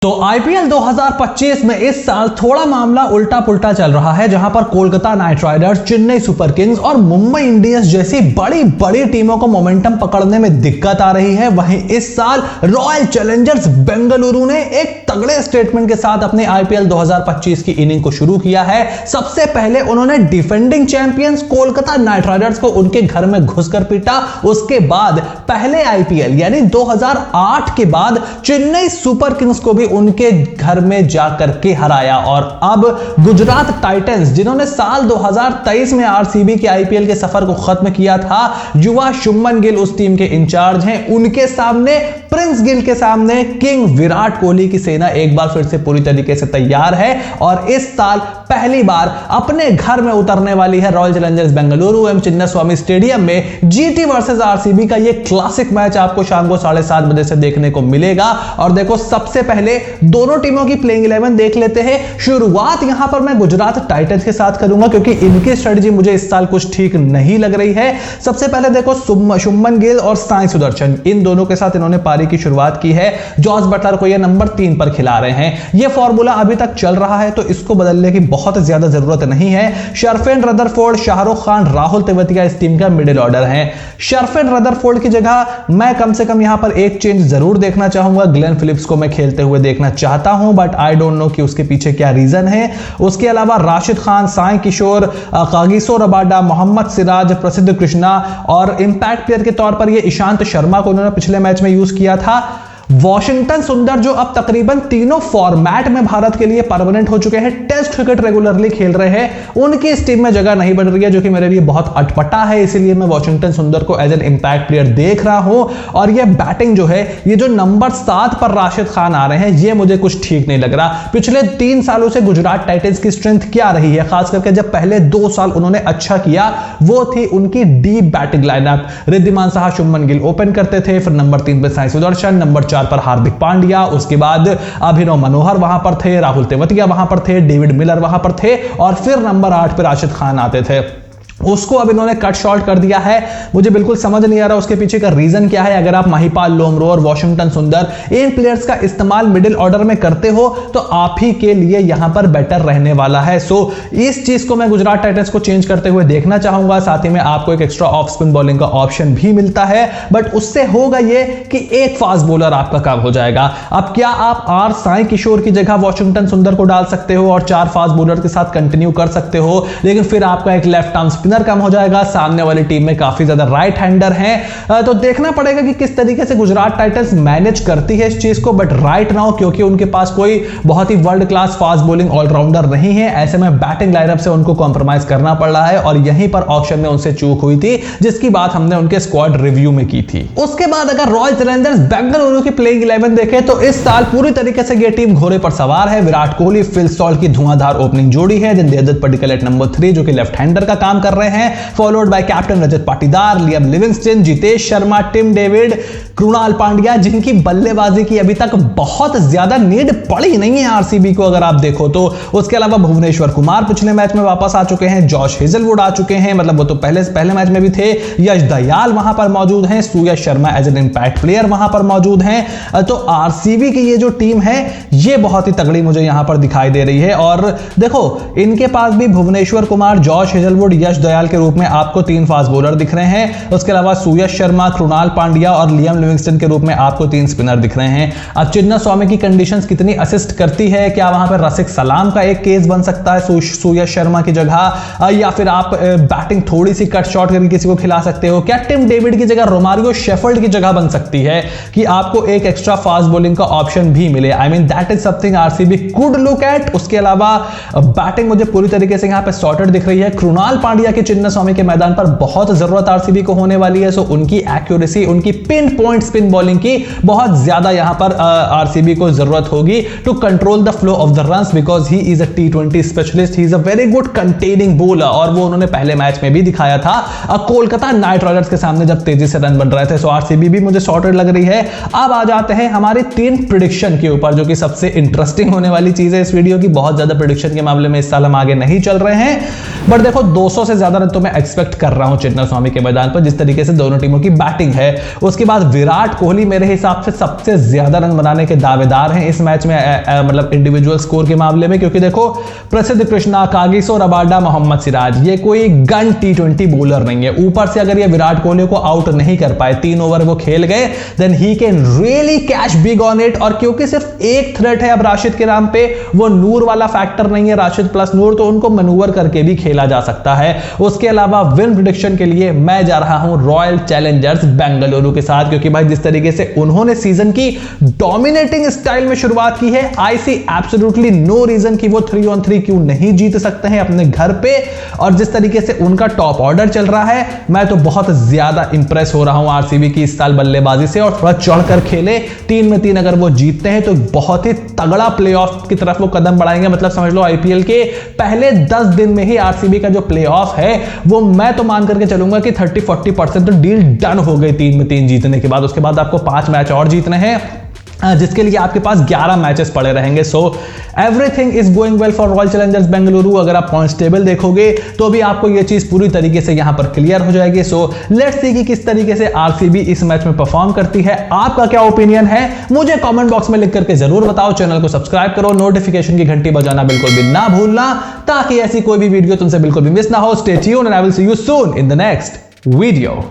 तो आईपीएल 2025 में इस साल थोड़ा मामला उल्टा पुल्टा चल रहा है, जहां पर Kolkata night Riders, Chennai super Kings और मुंबई इंडियंस जैसी बड़ी बड़ी टीमों को मोमेंटम पकड़ने में दिक्कत आ रही है। वहीं इस साल रॉयल चैलेंजर्स बेंगलुरु ने एक तगड़े स्टेटमेंट के साथ अपने आईपीएल 2025 की इनिंग को शुरू किया है। सबसे पहले उन्होंने defending champions Kolkata night Riders को उनके घर में घुसकर पीटा। उसके बाद पहले आईपीएल यानी 2008 के बाद चेन्नई सुपर किंग्स को भी उनके घर में जाकर के हराया। और अब गुजरात टाइटंस, जिन्होंने साल 2023 में आरसीबी के आईपीएल के सफर को खत्म किया था, युवा शुभमन गिल उस टीम के इंचार्ज हैं। उनके सामने, प्रिंस गिल के सामने किंग विराट कोहली की सेना एक बार फिर से पूरी तरीके से तैयार है और इस साल पहली बार अपने घर में उतरने वाली है रॉयल चैलेंजर्स बेंगलुरु एवं चिन्नास्वामी स्टेडियम में। जीटी वर्सेस आरसीबी का यह क्लासिक मैच आपको शाम को 7:30 बजे से देखने को मिलेगा। और देखो, सबसे पहले दोनों टीमों की प्लेइंग 11 देख लेते हैं। शुरुआत यहां पर मैं गुजरात टाइटंस के साथ करूंगा क्योंकि इनकी स्ट्रेटजी मुझे इस साल कुछ ठीक नहीं लग रही है। सबसे पहले देखो, शुभमन गिल और साई सुदर्शन, इन दोनों के साथ इन्होंने पारी की शुरुआत की है। जॉस बटलर को यह नंबर 3 पर खिला रहे हैं। यह फॉर्मूला अभी तक चल रहा है तो इसको बदलने की बहुत ज्यादा जरूरत नहीं है। शर्फेन रदरफोर्ड, शाहरुख खान, राहुल तेवतिया इस टीम का मिडिल ऑर्डर है। शर्फेन रदरफोर्ड की जगह मैं कम से कम यहां पर एक चेंज जरूर देखना चाहूंगा। ग्लेन फिलिप्स को मैं खेलते हुए देखना चाहता हूं, बट आई डोंट नो कि उसके पीछे क्या रीजन है। उसके अलावा राशिद खान, साई किशोर, कागिसो रबाडा, मोहम्मद सिराज, प्रसिद्ध कृष्णा और इंपैक्ट प्लेयर के तौर पर यह ईशांत शर्मा को उन्होंने पिछले मैच में यूज किया था। वॉशिंगटन सुंदर, जो अब तकरीबन तीनों फॉर्मेट में भारत के लिए परमानेंट हो चुके हैं, टेस्ट क्रिकेट रेगुलरली खेल रहे हैं, उनकी इस टीम में जगह नहीं बन रही है, जो कि मेरे लिए बहुत अटपटा है। इसीलिए मैं वॉशिंगटन सुंदर को एज एन इंपैक्ट प्लेयर देख रहा हूं। और ये बैटिंग जो है, ये जो नंबर 7 पर राशिद खान आ रहे हैं, ये मुझे कुछ ठीक नहीं लग रहा। पिछले 3 सालों से गुजरात टाइटंस की स्ट्रेंथ क्या रही है, खास करके जब पहले 2 साल उन्होंने अच्छा किया, वो थी उनकी deep batting lineup. Wriddhiman Saha, Shubman Gill open करते थे, फिर नंबर 3 पर साई सुदर्शन, नंबर 4 पर हार्दिक पांड्या, उसके बाद अभिनव मनोहर वहां पर थे, राहुल तेवतिया वहां पर थे, डेविड मिलर वहां पर थे और फिर नंबर 8 पर राशिद खान आते थे। उसको अब इन्होंने कट शॉर्ट कर दिया है। मुझे बिल्कुल समझ नहीं आ रहा उसके पीछे का रीजन क्या है। अगर आप महिपाल लोमरो और वॉशिंगटन सुंदर, इन प्लेयर्स का इस्तेमाल मिडिल ऑर्डर में करते हो तो आप ही के लिए यहां पर बेटर रहने वाला है। सो इस चीज को मैं गुजरात टाइटंस को चेंज करते हुए देखना चाहूंगा। साथ ही में आपको एक एक्स्ट्रा ऑफ स्पिन बॉलिंग का ऑप्शन भी मिलता है, बट उससे होगा यह कि एक फास्ट बॉलर आपका कम हो जाएगा। अब क्या आप आर साई किशोर की जगह वॉशिंगटन सुंदर को डाल सकते हो और 4 फास्ट बॉलर के साथ कंटिन्यू कर सकते हो, लेकिन फिर आपका एक लेफ्ट आर्म कम हो जाएगा। सामने वाली टीम में काफी ज्यादा राइट हैंडर हैं, तो देखना पड़ेगा कि किस तरीके से गुजरात टाइटंस मैनेज करती है इस चीज को। बट राइट नाउ, क्योंकि उनके पास कोई बहुत ही world class fast bowling allrounder नहीं है, ऐसे में बैटिंग लाइनअप से उनको कॉम्प्रोमाइज करना पड़ रहा है और यहीं पर ऑक्शन में उनसे चूक हुई थी, जिसकी बात हमने उनके स्क्वाड रिव्यू में की थी। उसके बाद अगर रॉयल चैलेंजर्स बेंगलुरु की प्लेइंग 11 देखें तो इस साल पूरी तरीके से यह टीम घोड़े पर सवार है। विराट कोहली, फिल सॉल्ट की धुआंधार ओपनिंग जोड़ी है, देवदत्त पडिक्कल एट नंबर 3 जो कि लेफ्ट हैंडर का काम कर रहे हैं, followed by captain Rajat Patidar, Liam Livingstone, Jitesh Sharma, Tim David, Krunal Pandya, जिनकी बल्लेबाजी की अभी तक बहुत ज्यादा नीड पड़ी नहीं है आरसीबी को अगर आप देखो तो। उसके अलावा भुवनेश्वर कुमार पिछले मैच में वापस आ चुके हैं, जॉश हेजलवुड आ चुके हैं, मतलब वो तो पहले मैच में भी थे, यश दयाल वहां पर मौजूद हैं, Surya Sharma as an impact player वहां पर मौजूद हैं। तो आरसीबी की ये जो टीम है, ये बहुत ही तगड़ी मुझे यहां पर दिखाई दे रही है। और देखो, इनके पास भी भुवनेश्वर कुमार, जॉश हेजलवुड, यश दयाल के रूप में आपको 3 फास्ट बॉलर दिख रहे हैं। उसके अलावा सूर्य शर्मा, कृणाल पांड्या और लियम लिविंगस्टन के रूप में आपको 3 स्पिनर दिख रहे हैं। अब चिन्नास्वामी की कंडीशंस कितनी असिस्ट करती है, क्या वहां पर रसिक सलाम का एक केस बन सकता है सूर्य शर्मा की जगह, या फिर आप बैटिंग थोड़ी सी कट शॉर्ट करके किसी को खिला सकते हो। क्या टिम डेविड की जगह रोमारियो शेफर्ड की जगह बन सकती है कि आपको एक एक्स्ट्रा फास्ट बॉलिंग का ऑप्शन भी मिले। I mean that is something RCB could look at. उसके अलावा बैटिंग मुझे पूरी तरीके से यहां पे सॉर्टेड दिख रही है। कृणाल पांड्या की चिन्नास्वामी के मैदान पर बहुत जरूरत आरसीबी को होने वाली है। सो उनकी एक्यूरेसी, उनकी पिन पॉइंट स्पिन बॉलिंग की बहुत ज्यादा यहां पर आरसीबी को जरूरत होगी to control the flow of the runs, because he is a T20 specialist, he is a very good containing bowler और वो उन्होंने पहले मैच में भी दिखाया था कोलकाता नाइट राइडर्स के सामने जब तेजी से रन बन रहे थे। सो आरसीबी भी मुझे सॉर्टेड लग रही है। अब आ जाते हैं हमारी 3 प्रेडिक्शन के ऊपर, जो कि सबसे इंटरेस्टिंग होने वाली चीज है इस वीडियो की। बहुत ज्यादा प्रेडिक्शन के मामले में इस साल हम आगे नहीं चल रहे हैं, बट देखो 200 से ज्यादा रन तो मैं एक्सपेक्ट कर रहा हूं चिन्नास्वामी के मैदान पर, जिस तरीके से दोनों टीमों की बैटिंग है। उसके बाद विराट कोहली मेरे हिसाब से सबसे ज्यादा रन बनाने के दावेदार हैं इस मैच में, मतलब इंडिविजुअल स्कोर के मामले में, क्योंकि देखो प्रसिद्ध कृष्णा, कागिसो रबाडा, मोहम्मद सिराज, ये कोई गन T20 बॉलर नहीं है। ऊपर से अगर ये विराट कोहली को आउट नहीं कर पाए, 3 ओवर वो खेल गए, then he can really cash big on it. और क्योंकि सिर्फ एक थ्रेट है अब राशिद के नाम पे, वो नूर वाला फैक्टर नहीं है, राशिद प्लस नूर, तो उनको मैनूवर करके भी खेला जा सकता है। उसके अलावा विन प्रेडिक्शन के लिए मैं जा रहा हूं रॉयल चैलेंजर्स बेंगलुरु के साथ, क्योंकि भाई जिस तरीके से उन्होंने सीजन की डोमिनेटिंग स्टाइल में शुरुआत की है, आई सी एब्सोल्युटली नो रीजन कि वो 3-on-3 क्यों नहीं जीत सकते हैं अपने घर पे। और जिस तरीके से उनका टॉप ऑर्डर चल रहा है, मैं तो बहुत ज्यादा इंप्रेस हो रहा हूं आरसीबी की इस साल बल्लेबाजी से। और थोड़ा चढ़कर खेले, 3 में 3 अगर वो जीतते हैं तो बहुत ही तगड़ा प्लेऑफ की तरफ वो कदम बढ़ाएंगे। मतलब समझ लो आईपीएल के पहले 10 दिन में ही आरसीबी का जो प्लेऑफ है वो मैं तो मान करके चलूंगा कि 30-40% तो डील डन हो गई 3 में 3 जीतने के बाद। उसके बाद आपको 5 मैच और जीतने हैं, जिसके लिए आपके पास 11 मैचेस पड़े रहेंगे। So everything is going well for royal Challengers Bengaluru. अगर आप पॉइंट्स टेबल देखोगे तो भी आपको यह चीज पूरी तरीके से यहां पर क्लियर हो जाएगी। सो लेट्स सी कि किस तरीके से आरसीबी इस मैच में परफॉर्म करती है। आपका क्या ओपिनियन है मुझे कमेंट बॉक्स में लिख करके जरूर बताओ। चैनल को सब्सक्राइब करो, नोटिफिकेशन की घंटी बजाना बिल्कुल भी ना भूलना, ताकि ऐसी कोई भी वीडियो तुमसे बिल्कुल भी मिस ना हो। Stay tuned and I will see you soon in the next video.